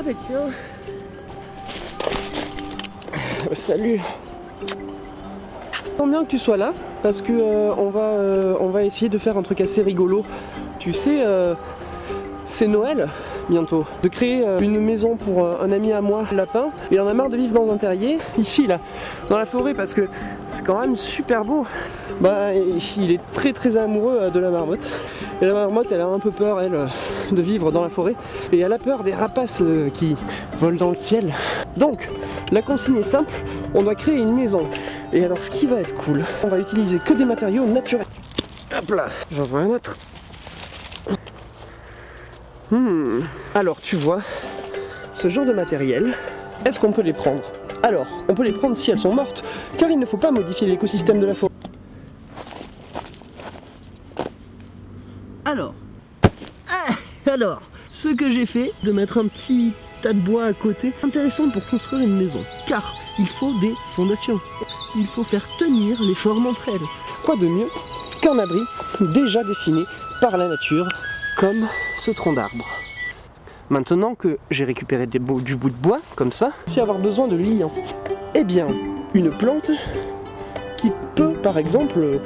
Ah bah tiens. Salut. Tant bien que tu sois là, parce que on va essayer de faire un truc assez rigolo. Tu sais, c'est Noël bientôt. De créer une maison pour un ami à moi, lapin. Il en a marre de vivre dans un terrier, ici là, dans la forêt, parce que c'est quand même super beau. Bah, il est très amoureux de la marmotte. Et la marmotte, elle a un peu peur, elle, de vivre dans la forêt. Et elle a peur des rapaces qui volent dans le ciel. Donc, la consigne est simple, on doit créer une maison. Et alors, ce qui va être cool, on va utiliser que des matériaux naturels. Hop là, j'en vois un autre. Alors, tu vois, ce genre de matériel, est-ce qu'on peut les prendre? Alors, on peut les prendre si elles sont mortes, car il ne faut pas modifier l'écosystème de la forêt. Alors, ce que j'ai fait, de mettre un petit tas de bois à côté, intéressant pour construire une maison, car il faut des fondations. Il faut faire tenir les formes entre elles. Quoi de mieux qu'un abri déjà dessiné par la nature, comme ce tronc d'arbre. Maintenant que j'ai récupéré du bout de bois, comme ça, si avoir besoin de liant, eh bien, une plante qui peut, par exemple,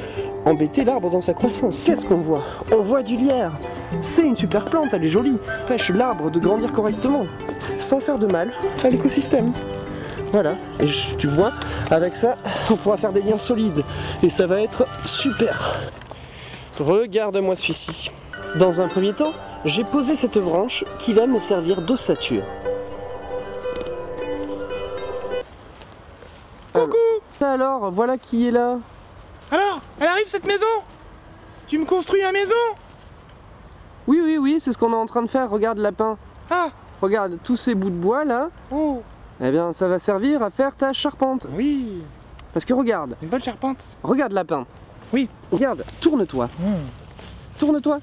embêter l'arbre dans sa croissance. Qu'est-ce qu'on voit? On voit du lierre. C'est une super plante, elle est jolie. Empêche l'arbre de grandir correctement, sans faire de mal à l'écosystème. Voilà, et tu vois, avec ça, on pourra faire des liens solides. Et ça va être super. Regarde-moi celui-ci. Dans un premier temps, j'ai posé cette branche qui va me servir d'ossature. Coucou! Alors, voilà qui est là. Alors, elle arrive cette maison? Tu me construis une maison? Oui, c'est ce qu'on est en train de faire. Regarde, lapin. Ah! Regarde, tous ces bouts de bois là. Oh! Eh bien, ça va servir à faire ta charpente. Oui! Parce que regarde. Une bonne charpente. Regarde, lapin. Oui. Regarde, tourne-toi. Tourne-toi.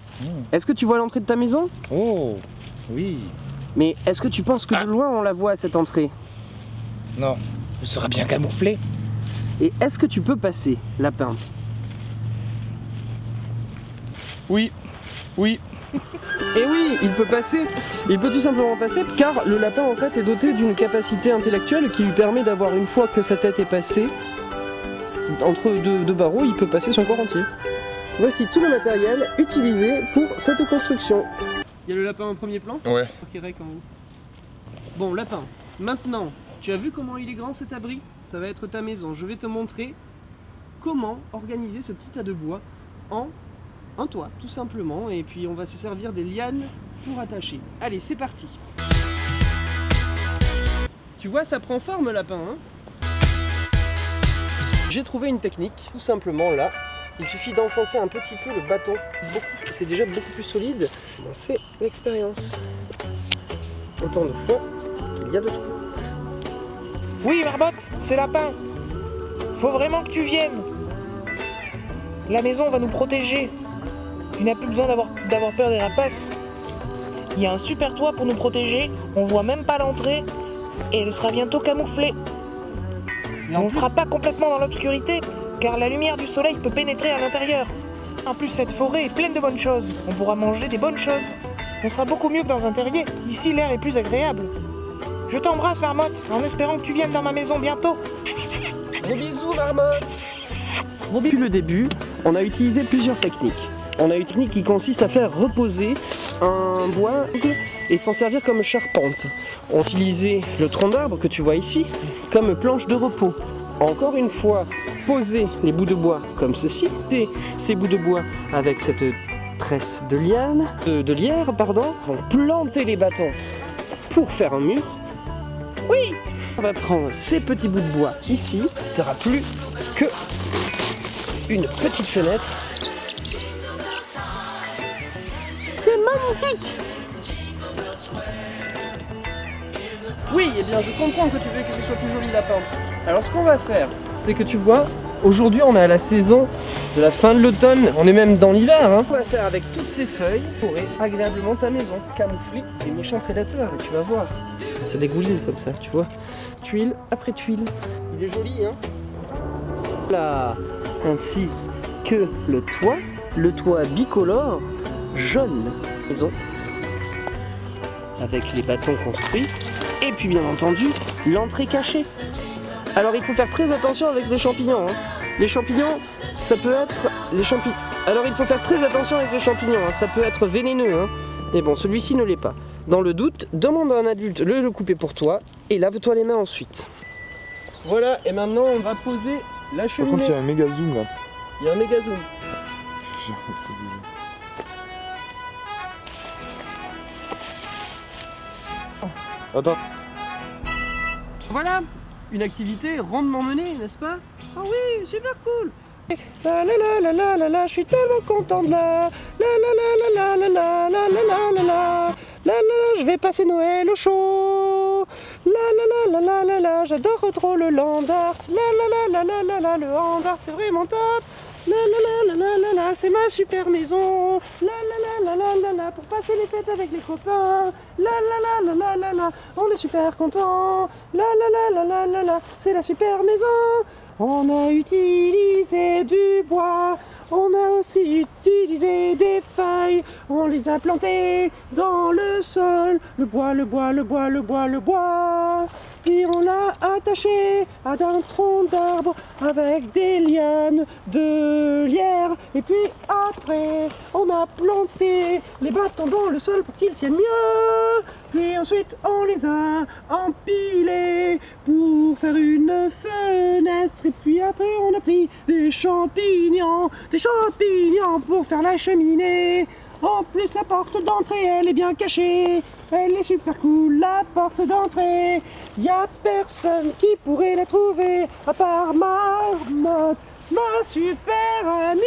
Est-ce que tu vois l'entrée de ta maison? Oh! Oui. Mais est-ce que tu penses que de loin on la voit cette entrée? Non, elle sera bien camouflée. Et est-ce que tu peux passer, lapin? Oui. Oui. Et oui, il peut passer. Il peut tout simplement passer car le lapin en fait est doté d'une capacité intellectuelle qui lui permet d'avoir, une fois que sa tête est passée, entre deux barreaux, il peut passer son corps entier. Voici tout le matériel utilisé pour cette construction. Il y a le lapin en premier plan? Ouais. Bon, lapin, maintenant, tu as vu comment il est grand cet abri? Ça va être ta maison. Je vais te montrer comment organiser ce petit tas de bois en un toit, tout simplement. Et puis on va se servir des lianes pour attacher. Allez, c'est parti. Tu vois, ça prend forme, lapin, hein? J'ai trouvé une technique, tout simplement là. Il suffit d'enfoncer un petit peu le bâton. C'est déjà beaucoup plus solide. C'est l'expérience. Autant de fois qu'il y a de trous. Oui, Marmotte, c'est Lapin. Faut vraiment que tu viennes. La maison va nous protéger. Tu n'as plus besoin d'avoir peur des rapaces. Il y a un super toit pour nous protéger. On voit même pas l'entrée. Et elle sera bientôt camouflée. On ne sera pas complètement dans l'obscurité, car la lumière du soleil peut pénétrer à l'intérieur. En plus, cette forêt est pleine de bonnes choses. On pourra manger des bonnes choses. On sera beaucoup mieux que dans un terrier. Ici, l'air est plus agréable. Je t'embrasse, Marmotte, en espérant que tu viennes dans ma maison bientôt. Gros bisous, Marmotte. Depuis le début, on a utilisé plusieurs techniques. On a une technique qui consiste à faire reposer un bois et s'en servir comme charpente. On utilisait le tronc d'arbre que tu vois ici comme planche de repos. Encore une fois, poser les bouts de bois comme ceci, et ces bouts de bois avec cette tresse de liane, de lierre, pardon, vont planter les bâtons pour faire un mur. Oui, on va prendre ces petits bouts de bois ici, ce sera plus que une petite fenêtre. C'est magnifique! Oui, eh bien je comprends que tu veux que ce soit plus joli, lapin. Alors ce qu'on va faire, c'est que tu vois, aujourd'hui on est à la saison de la fin de l'automne, on est même dans l'hiver. Hein. On va faire avec toutes ces feuilles, décorer agréablement ta maison, camoufler les méchants prédateurs, et tu vas voir. Ça dégouline comme ça, tu vois. Tuile après tuile. Il est joli, hein? Là, ainsi que le toit bicolore jaune maison avec les bâtons construits. et puis bien entendu l'entrée cachée. Alors il faut faire très attention avec les champignons. Hein. Les champignons, ça peut être... Alors il faut faire très attention avec les champignons, hein. Ça peut être vénéneux. Hein. Mais bon, celui-ci ne l'est pas. Dans le doute, demande à un adulte de le couper pour toi et lave-toi les mains ensuite. Voilà, et maintenant on va poser la cheminée. Par contre, il y a un méga zoom là. Il y a un méga zoom. Attends. Voilà, une activité rondement menée, n'est-ce pas? Ah oui, super cool. La la la la la la la, je suis tellement content de la la la la la la la la la la la la la, je vais passer Noël au chaud. La la la la la la la, j'adore trop le Landart. La la la la la la la, le Landart c'est vraiment top. La la la la la la, c'est ma super maison. La la la la la la la, pour passer les fêtes avec les copains. La la la la la la la, on est super contents. La la la la la la la, c'est la super maison. On a utilisé du bois, on a aussi utilisé des feuilles, on les a plantées dans le sol, le bois, le bois, le bois, le bois, le bois. Puis on l'a attaché à un tronc d'arbre avec des lianes de lierre. Et puis après, on a planté les bâtons dans le sol pour qu'ils tiennent mieux. Puis ensuite, on les a empilés pour faire une fenêtre. Et puis après, on a pris des champignons pour faire la cheminée. En plus, la porte d'entrée, elle est bien cachée. Elle est super cool, la porte d'entrée. Y a personne qui pourrait la trouver à part Marmotte, ma super amie.